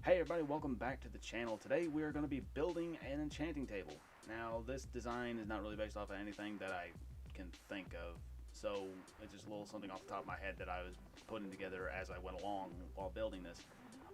Hey everybody, welcome back to the channel. Today we are going to be building an enchanting table. Now this design is not really based off of anything that I can think of, so it's just a little something off the top of my head that I was putting together as I went along while building this.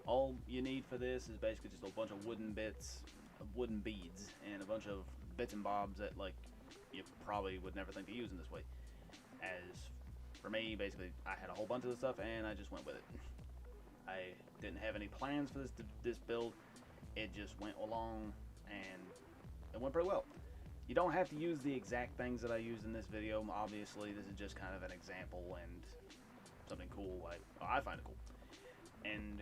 All you need for this is basically just a bunch of wooden bits, wooden beads, and a bunch of bits and bobs that you probably would never think to use in this way. As for me, basically I had a whole bunch of this stuff and I just went with it. I didn't have any plans for this build. It just went along and it went pretty well. You don't have to use the exact things that I used in this video. Obviously, this is just kind of an example and something cool. I find it cool. And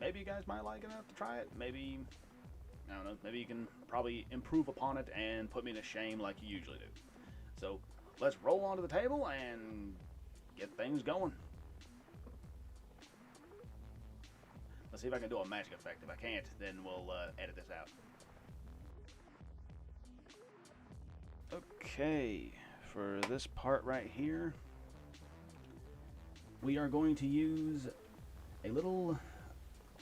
maybe you guys might like it enough to try it. Maybe, I don't know, maybe you can probably improve upon it and put me to shame like you usually do. So let's roll onto the table and get things going. Let's see if I can do a magic effect. If I can't, then we'll edit this out. Okay, for this part right here, we are going to use a little,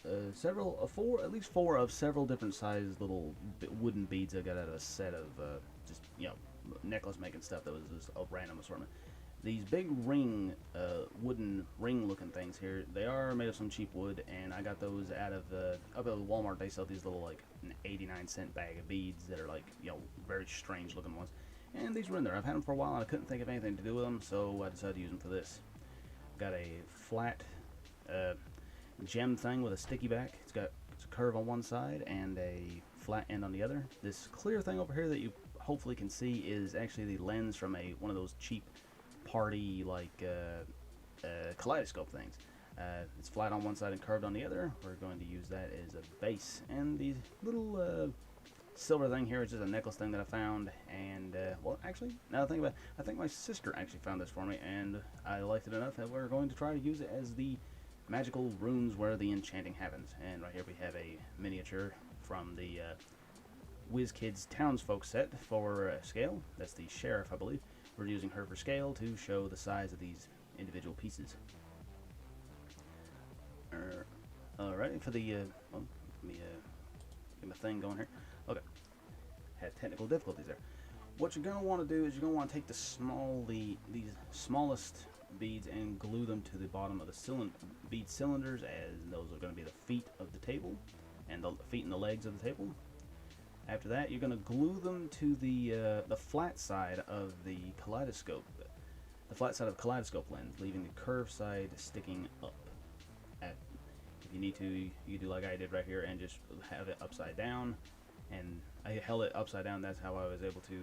at least four of several different sized little wooden beads I got out of a set of just, necklace making stuff that was just a random assortment. These big wooden ring looking things here, they are made of some cheap wood, and I got those out of up at Walmart. They sell these little like an 89-cent bag of beads that are like, very strange looking ones. And these were in there. I've had them for a while and I couldn't think of anything to do with them, so I decided to use them for this. Got a flat gem thing with a sticky back. It's a curve on one side and a flat end on the other. This clear thing over here that you hopefully can see is actually the lens from one of those cheap party kaleidoscope things. It's flat on one side and curved on the other. We're going to use that as a base. And the little silver thing here is just a necklace thing that I found, and well, actually, now I think about it, I think my sister actually found this for me, and I liked it enough that we're going to try to use it as the magical runes where the enchanting happens. And right here we have a miniature from the WizKids Townsfolk set for scale. That's the sheriff, I believe. We're using her for scale to show the size of these individual pieces. Alright, for the well, let me get my thing going here. Okay, had technical difficulties there. What you're gonna want to do is you're gonna want to take these smallest beads and glue them to the bottom of the bead cylinders, as those are going to be the feet of the table and the feet and the legs of the table. After that, you're going to glue them to the flat side of the kaleidoscope, lens, leaving the curved side sticking up. If you need to, you can do like I did right here and just have it upside down. And I held it upside down. That's how I was able to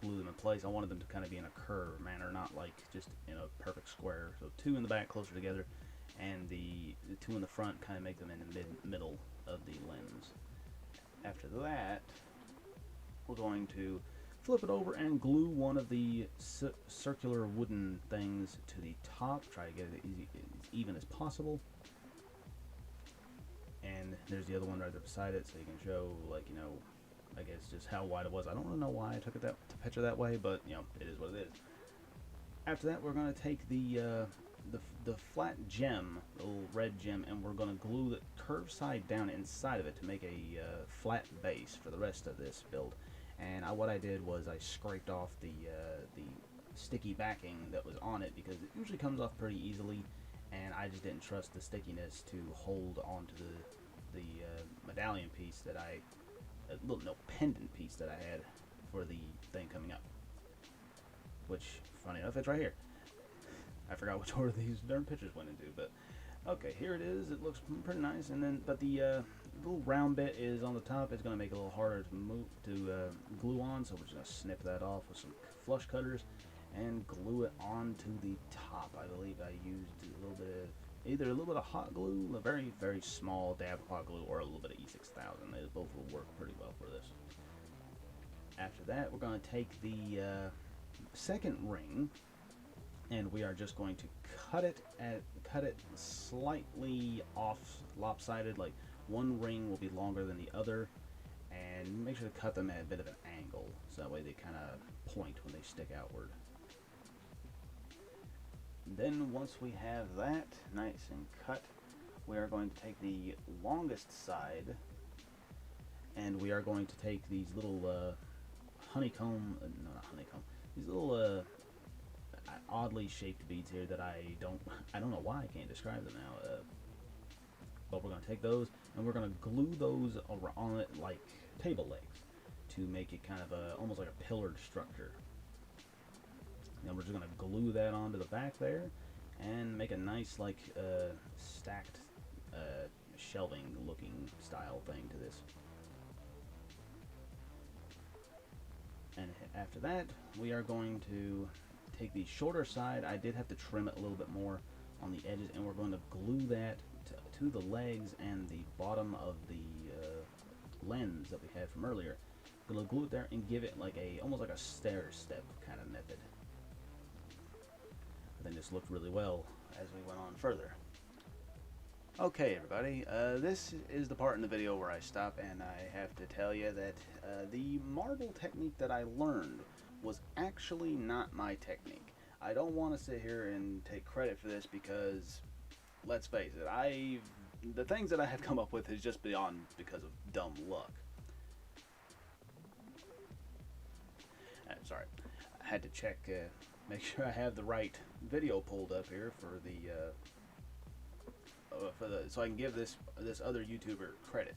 glue them in place. I wanted them to kind of be in a curve manner, not like just in a perfect square. So two in the back closer together, and the two in the front kind of make them in the middle of the lens. After that, we're going to flip it over and glue one of the circular wooden things to the top. Try to get it as even as possible. And there's the other one right there beside it, so you can show, I guess just how wide it was. I don't really know why I took it to picture that way, but it is what it is. After that, we're going to take the flat gem, the little red gem, and we're going to glue the curved side down inside of it to make a flat base for the rest of this build. And what I did was I scraped off the sticky backing that was on it, because it usually comes off pretty easily, and I just didn't trust the stickiness to hold onto the medallion piece that pendant piece that I had for the thing coming up. Which, funny enough, it's right here. I forgot which order these darn pictures went into, but okay, here it is. It looks pretty nice, but the little round bit is on the top. It's going to make it a little harder to glue on, so we're just going to snip that off with some flush cutters and glue it onto the top. I believe I used either a little bit of hot glue, a very, very small dab of hot glue, or a little bit of E6000. They both will work pretty well for this. After that, we're going to take the second ring, and we are just going to cut it slightly off, lopsided. Like one ring will be longer than the other, and make sure to cut them at a bit of an angle, so that way they kind of point when they stick outward. Then once we have that nice and cut, we are going to take the longest side, and we are going to take these little honeycomb, no, not honeycomb, these little oddly shaped beads here that I don't know why I can't describe them now. But we're going to take those and we're going to glue those on it like table legs to make it kind of almost like a pillared structure. And we're just going to glue that onto the back there and make a nice like stacked shelving looking style thing to this. And after that, we are going to take the shorter side. I did have to trim it a little bit more on the edges, and we're going to glue that to the legs and the bottom of the lens that we had from earlier. I'm going to glue it there and give it like almost like a stair step kind of method. I think this looked really well as we went on further. Okay, everybody, this is the part in the video where I stop and I have to tell you that the marble technique that I learned was actually not my technique. I don't want to sit here and take credit for this because, let's face it, the things that I have come up with is just beyond because of dumb luck. Sorry, I had to check, make sure I have the right video pulled up here for so I can give this other YouTuber credit.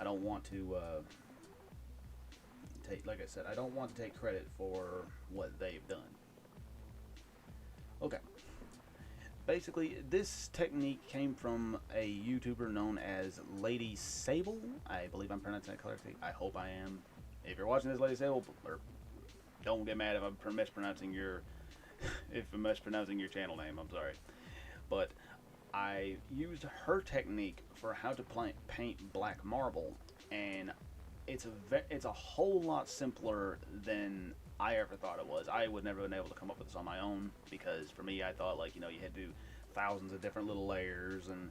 I don't want to like I said, I don't want to take credit for what they've done. Okay. Basically, this technique came from a YouTuber known as Lady Sabelles. I believe I'm pronouncing that correctly. I hope I am. If you're watching this, Lady Sabelles, or don't get mad if I'm mispronouncing your channel name. I'm sorry, but I used her technique for how to paint black marble, and it's a whole lot simpler than I ever thought it was. I would never have been able to come up with this on my own, because for me, I thought, like, you had to do thousands of different little layers and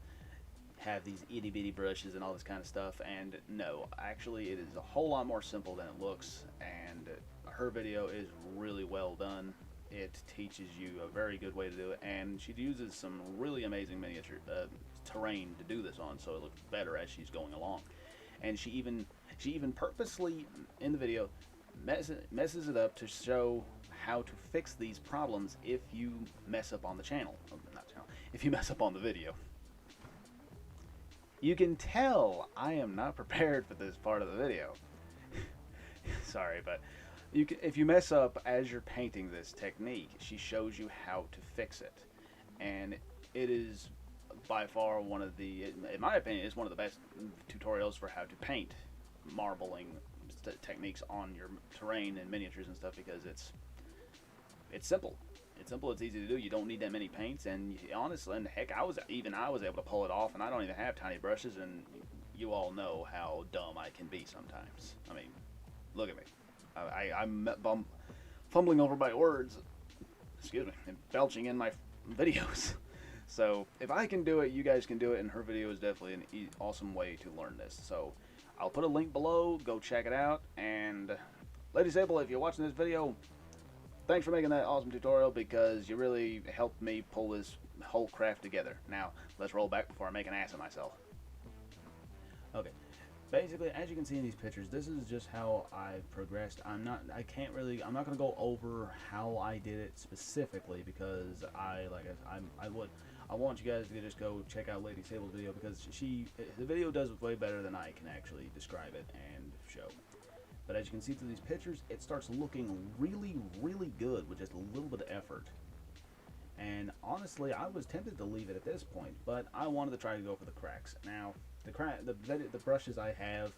have these itty bitty brushes and all this kind of stuff. And no, actually, it is a whole lot more simple than it looks, and her video is really well done. It teaches you a very good way to do it, and she uses some really amazing miniature terrain to do this on, so it looks better as she's going along. And she even purposely in the video messes it up to show how to fix these problems if you mess up on the channel. If you mess up on the video. You can tell I am not prepared for this part of the video. Sorry, but if you mess up as you're painting this technique, she shows you how to fix it. And it is by far one of the, in my opinion, is one of the best tutorials for how to paint marbling techniques on your terrain and miniatures and stuff, because it's simple. It's simple, it's easy to do. You don't need that many paints, and honestly, and heck, I was able to pull it off, and I don't even have tiny brushes, and you all know how dumb I can be sometimes. I mean, look at me. I'm fumbling over my words, excuse me, and belching in my videos. So if I can do it, you guys can do it, and her video is definitely an awesome way to learn this. So I'll put a link below, go check it out. And Lady Sabelles, if you're watching this video, thanks for making that awesome tutorial, because you really helped me pull this whole craft together. Now let's roll back before I make an ass of myself. Okay. Basically, as you can see in these pictures, this is just how I've progressed. I'm not going to go over how I did it specifically, because I want you guys to just go check out Lady Sabelles' video, because the video does it way better than I can actually describe it and show. But as you can see through these pictures, it starts looking really, really good with just a little bit of effort. And honestly, I was tempted to leave it at this point, but I wanted to try to go for the cracks. Now, the brushes I have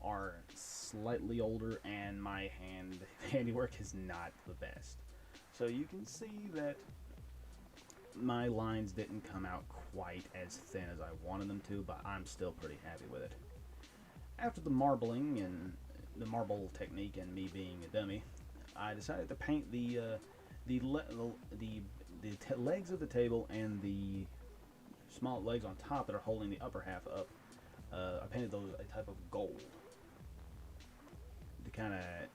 are slightly older, and my handiwork is not the best. So you can see that my lines didn't come out quite as thin as I wanted them to, but I'm still pretty happy with it. After the marbling and the marble technique and me being a dummy, I decided to paint the legs of the table and the small legs on top that are holding the upper half up. I painted those a type of gold.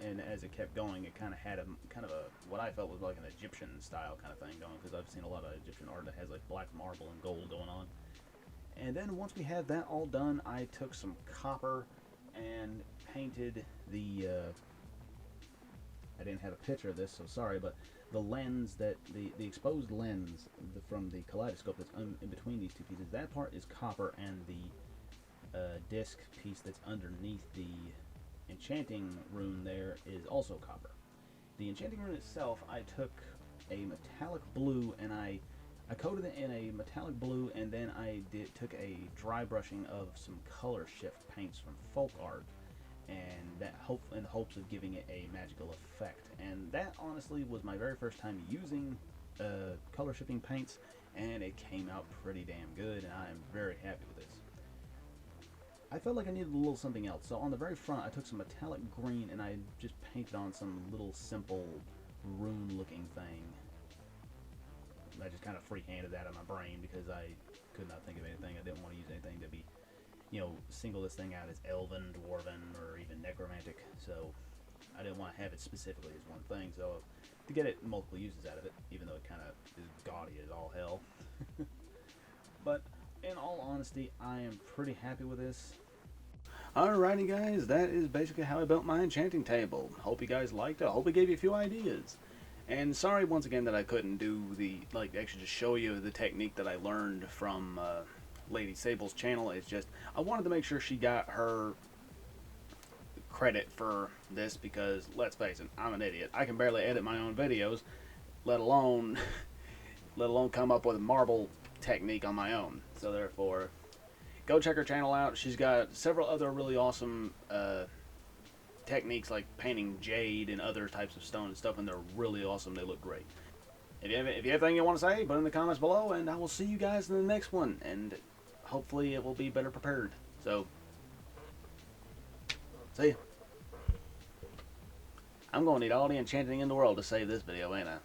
And as it kept going, it kind of had what I felt was like an Egyptian style kind of thing going, because I've seen a lot of Egyptian art that has like black marble and gold going on. And then once we had that all done, I took some copper and painted the, I didn't have a picture of this, so sorry, but the lens that, the exposed lens from the kaleidoscope that's in between these two pieces, that part is copper, and the disc piece that's underneath the enchanting rune there is also copper. The enchanting rune itself, I took a metallic blue and I coated it in a metallic blue, and then I took a dry brushing of some color shift paints from folk art, and that in hopes of giving it a magical effect. And that honestly was my very first time using color shifting paints, and it came out pretty damn good, and I am very happy with this. I felt like I needed a little something else, so on the very front I took some metallic green and I just painted on some little simple rune looking thing. I just kind of freehanded that in my brain because I could not think of anything. I didn't want to use anything to be, you know, single this thing out as elven, dwarven, or even necromantic. So I didn't want to have it specifically as one thing. So to get it multiple uses out of it, even though it kind of is gaudy as all hell. But in all honesty, I am pretty happy with this. Alrighty guys, that is basically how I built my enchanting table. Hope you guys liked it. I hope it gave you a few ideas. And sorry once again that I couldn't do actually just show you the technique that I learned from Lady Sabelles' channel. It's just, I wanted to make sure she got her credit for this because, let's face it, I'm an idiot. I can barely edit my own videos, let alone come up with a marble technique on my own. So therefore, go check her channel out. She's got several other really awesome techniques like painting jade and other types of stone and stuff, and they're really awesome. They look great. If you have anything you want to say, put it in the comments below, and I will see you guys in the next one, and hopefully it will be better prepared. So, see ya. I'm going to need all the enchanting in the world to save this video, ain't I?